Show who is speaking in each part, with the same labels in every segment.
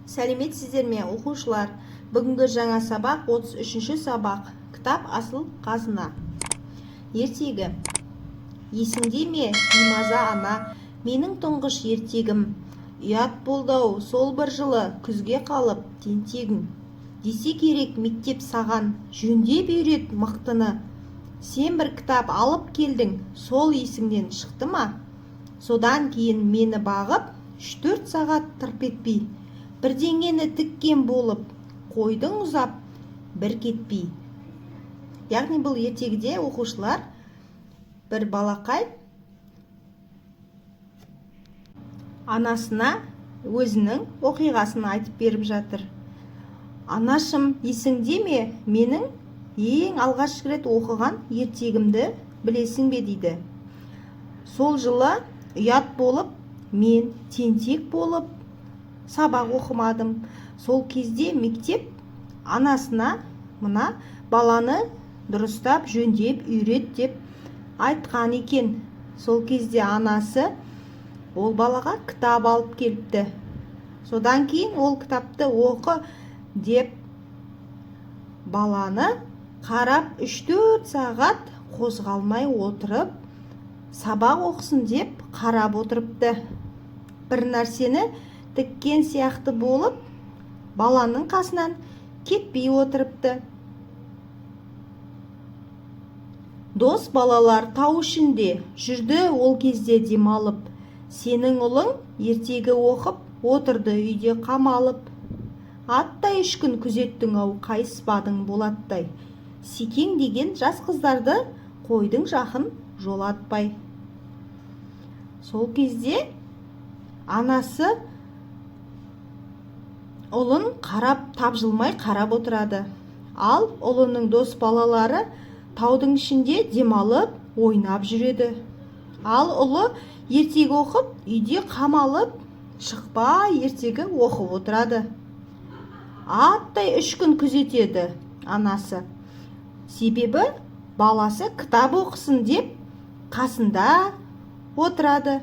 Speaker 1: Сәлеметсіздер ме, оқушылар? Бүгінгі жаңа сабақ 33-ші сабақ. Кітап асыл қазына. Ертегі. Есіңде ме, Беймаза ана, менің тұңғыш ертегім. Ұят болды-ау, сол бір жылы күзге қалып тентегің. Десе керек мектеп саған, жөндеп үйрет мықтыны. Сен бір кітап алып келдің, сол есіңнен шықты ма? Содан кейін мені бағып, 3-4 сағат тырп етпей, бірдеңені тіккен болып, қойдың ұзап, бір кетпей. Яғни бұл ертегіде оқушылар бір балақай анасына өзінің оқиғасын айтып беріп жатыр. Анашым, есіңде ме, менің ең алғаш рет оқыған ертегімді білесің бе дейді. Сол жылы ұят болып, мен тентек болып сабақ оқымадым. Сол кезде мектеп анасына мына баланы дұрыстап жөндеп үйрет деп айтқан екен. Сол кезде анасы ол балаға кітап алып келіпті. Содан кейін ол кітапты оқы деп баланы қарап 3-4 сағат қозғалмай отырып, сабақ оқысын деп қарап отырыпты. Бір нәрсені тіккен сияқты болып, баланың қасынан кетпей отырыпты. Дос балалар тау ішінде жүрді ол кезде демалып. Сенің ұлың ертегі оқып, отырды үйде қамалып. Аттай 3 күн күзеттің ау, қайыспадың болаттай. Секең деген жас қыздарды қойдың жақын жолатпай. Сол кезде анасы ұлын қарап, тапжылмай қарап отырады. Ал ұлының дос балалары таудың ішінде демалып, ойнап жүреді. Ал ұлы ертегі оқып, үйде қамалып, шықпай ертегі оқып отырады. Аттай 3 күн күзетеді анасы. Себебі баласы кітап оқысын деп қасында отырады.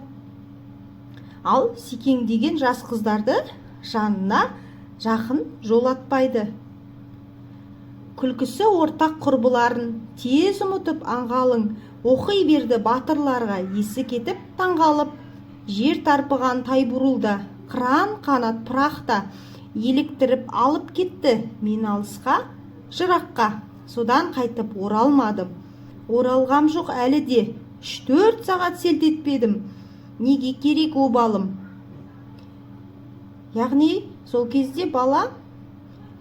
Speaker 1: Ал Секең деген жас қыздарды жанына жақын жолатпайды. Күлкісі ортақ құрбыларын тез ұмытып аңғалың, оқи берді батырларға есі кетіп таңғалып. Жер тарпыған тайбурылда, қыран қанат пырақта, еліктіріп алып кетті мен алысқа, жыраққа. Содан қайтып оралмадым. Оралғам жоқ әлі де, 3-4 сағат селт етпедім. Неге керек обалым? Яғни сол кезде бала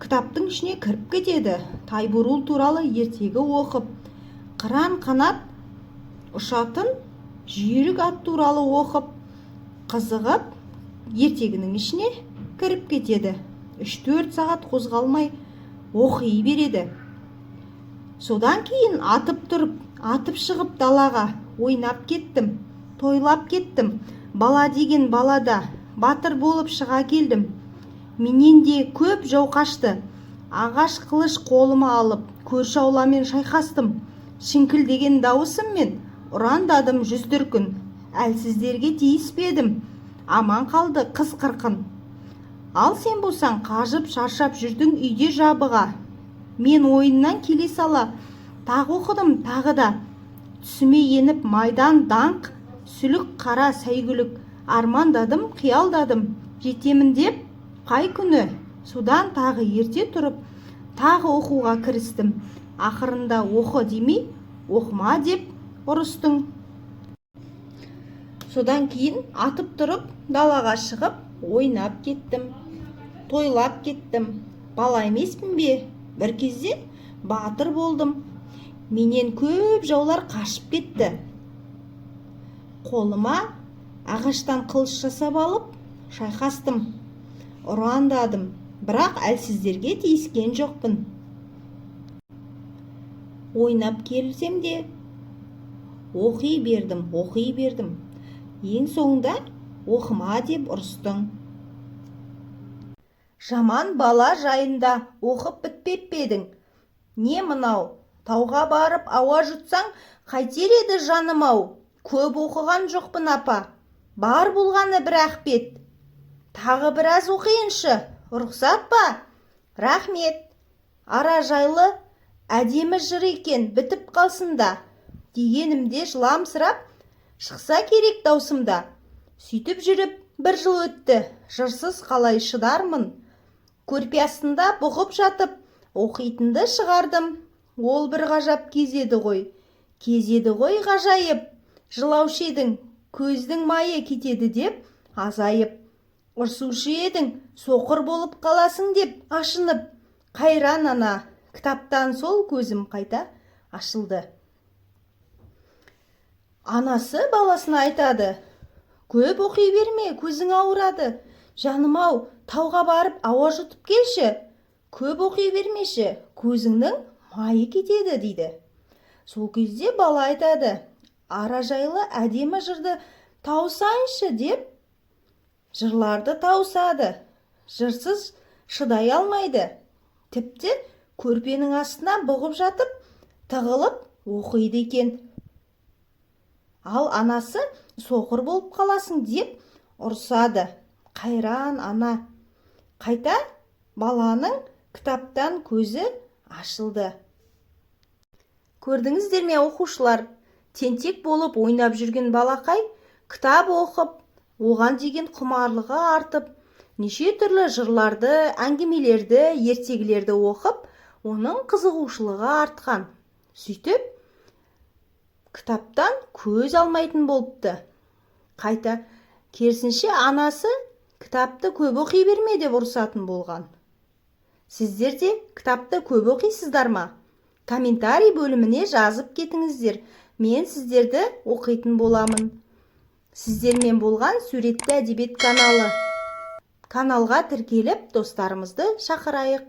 Speaker 1: кітаптың ішіне кіріп кетеді. Тайбурыл туралы ертегі оқып, қыран қанат ұшатын жүйрік ат туралы оқып, қызығып, ертегінің ішіне кіріп кетеді. 3-4 сағат қозғалмай оқи береді. Содан кейін атып тұрып, атып шығып далаға ойнап кеттім, тойлап кеттім. Бала деген балада батыр болып шыға келдім. Менен де көп жау қашты. Ағаш қылыш қолыма алып, көрші ауламен шайқастым. Шіңкілдеген дауысыммен ұрандадым 100 дүркін. Әлсіздерге тиіспедім. Аман қалды қыз қырқын. Ал сен болсаң қажып шаршап жүрдің үйде жабыға. Мен ойыннан келе сала, тағы оқыдым тағы да. Түсіме еніп майдан даңқ, сүлік қара сәйгүлік. Армандадым, қиялдадым, жетемін деп қай күні. Содан тағы ерте тұрып, тағы оқуға кірістім. Ақырында оқы демей, оқыма деп ұрыстың. Содан кейін атып тұрып, далаға шығып, ойнап кеттім, тойлап кеттім. Бала емеспін бе? Бір кезде батыр болдым. Менен көп жаулар қашып кетті. Қолыма ағаштан қылыш жасап алып, шайқастым. Ұрандадым, бірақ әлсіздерге тиіскен жоқпын. Ойнап келсем де оқи бердім. Ең соңында оқыма деп ұрыстың. Жаман бала жайында оқып бітпеп едің. Не мынау? Тауға барып ауа жұтсаң, қайтер еді жаным ау? Көп оқыған жоқпын апа. Бар болғаны бір ақпет. Тағы біраз оқиыншы, рұқсат па? Рахмет. Ара жайлы әдемі жыр екен, бітіп қалсын да. Дегенімде жыламсырап шықса керек даусымда. Сөйтіп жүріп бір жыл өтті, жырсыз қалай шыдармын. Көрпе астында бұғып жатып, оқитынды шығардым. Ол бір ғажап кезеді ғой ғажайып. Жылаушы едің, көздің майы кетеді деп азайып. Ұрсушы едің, соқыр болып қаласың деп ашынып. Қайран ана, кітаптан сол көзім қайта ашылды. Анасы баласына айтады: көп оқи берме, көзің ауырады. Жаным-ау, тауға барып ауа жұтып келші. Көп оқи бермеші, көзіңнің майы кетеді дейді. Сол кезде бала айтады: ара жайлы әдемі жырды тауысайыншы деп. Жырларды тауысады. Жырсыз шыдай алмайды. Тіпті көрпенің астына бұғып жатып, тығылып оқиды екен. Ал анасы соқыр болып қаласың деп ұрсады. Қайран ана. Қайта баланың кітаптан көзі ашылды. Көрдіңіздер ме, оқушылар? Тентек болып ойнап жүрген балақай кітап оқып, оған деген құмарлығы артып, неше түрлі жырларды, әңгімелерді, ертегілерді оқып, оның қызығушылығы артқан. Сөйтіп, кітаптан көз алмайтын болыпты. Қайта керісінше анасы кітапты көп оқи берме деп ұрсатын болған. Сіздер де кітапты көп оқисыздар ма? Комментарий бөліміне жазып кетіңіздер. Мен сіздерді оқитын боламын. Сіздермен болған Суретті әдебиет каналы. Каналға тіркеліп, достарымызды шақырайық.